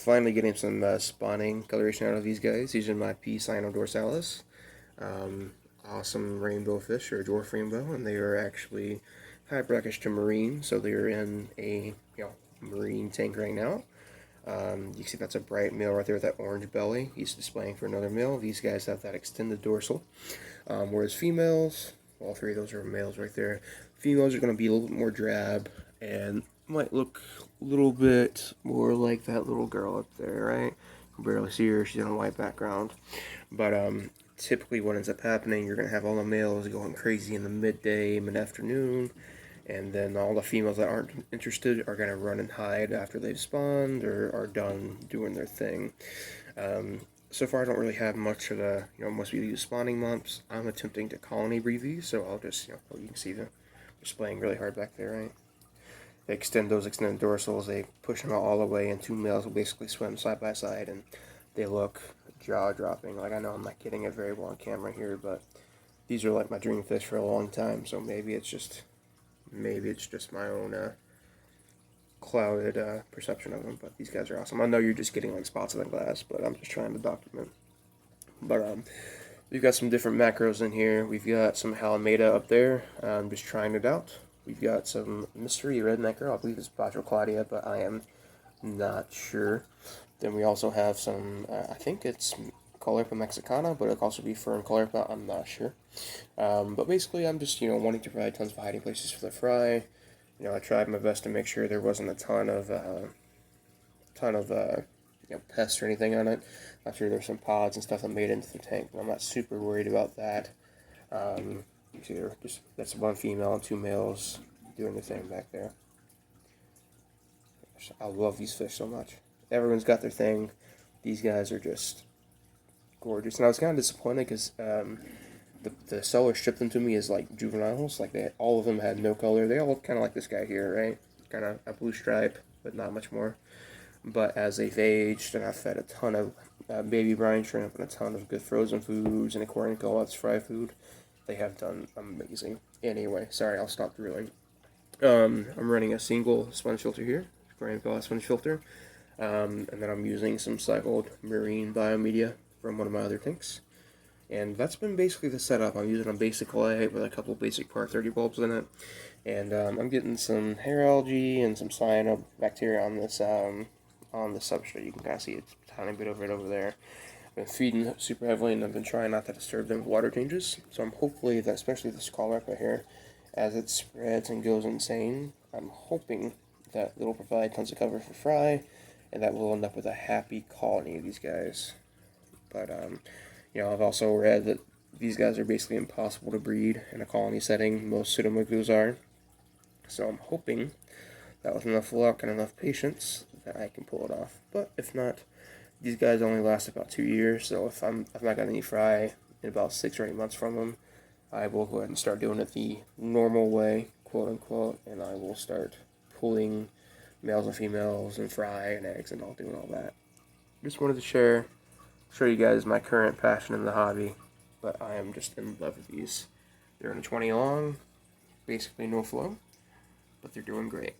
Finally getting some spawning coloration out of these guys using my Cyanodorsalis. Awesome rainbow fish, or dwarf rainbow, and they are actually high brackish to marine, so they're in a marine tank right now. You can see that's a bright male right there with that orange belly. He's displaying for another male. These guys have that extended dorsal, whereas females, all three of those are males right there. Females are going to be a little bit more drab and might look a little bit more like that little girl up there, right? You can barely see her. She's on a white background. But typically what ends up happening, you're going to have all the males going crazy in the midday, mid-afternoon, and then all the females that aren't interested are going to run and hide after they've spawned or are done doing their thing. So far I don't really have much of the, most people use spawning months. I'm attempting to colony breed these, so I'll just, you can see them displaying really hard back there, right? They extend those extended dorsals, they push them out all the way, and two males will basically swim side by side, and they look jaw-dropping. Like, I know I'm not getting it very well on camera here, but these are like my dream fish for a long time, so maybe it's just my own clouded perception of them, but these guys are awesome. I know you're just getting like spots on the glass, but I'm just trying to document. But we've got some different macros in here. We've got some Halimeda up there. I'm just trying it out. We've got some mystery red macro. I believe it's Claudia, but I am not sure. Then we also have some, I think it's Caulerpa mexicana, but it could also be fern Caulerpa, I'm not sure. But basically I'm just, wanting to provide tons of hiding places for the fry. I tried my best to make sure there wasn't a ton of pests or anything on it. I'm sure there's some pods and stuff that made it into the tank, but I'm not super worried about that. You see there, that's one female and two males doing the thing back there. I love these fish so much. Everyone's got their thing. These guys are just gorgeous. And I was kind of disappointed because the seller shipped them to me as like juveniles. Like all of them had no color. They all look kind of like this guy here, right? Kind of a blue stripe, but not much more. But as they've aged, and I've fed a ton of baby brine shrimp and a ton of good frozen foods and aquarium co-ops fry food, they have done amazing. Anyway, sorry, I'll stop drooling. I'm running a single sponge filter here, aquarium co-op sponge filter, and then I'm using some cycled marine biomedia from one of my other tanks. And that's been basically the setup. I'm using a basic light with a couple basic par 30 bulbs in it. And I'm getting some hair algae and some cyanobacteria on this on the substrate. You can kind of see it's a tiny bit of it over there. I've been feeding super heavily, and I've been trying not to disturb them with water changes. So I'm hopefully that, especially this Caulerpa here, as it spreads and goes insane, I'm hoping that it'll provide tons of cover for fry, and that we'll end up with a happy colony of these guys. But I've also read that these guys are basically impossible to breed in a colony setting. Most Pseudomugils are. So I'm hoping that with enough luck and enough patience that I can pull it off. But if not, these guys only last about 2 years. So if I've not got any fry in about 6 or 8 months from them, I will go ahead and start doing it the normal way, quote unquote, and I will start pulling males and females and fry and eggs and all doing all that. Just wanted to show you guys my current passion in the hobby, but I am just in love with these. They're in a 20 long, basically no flow, but they're doing great.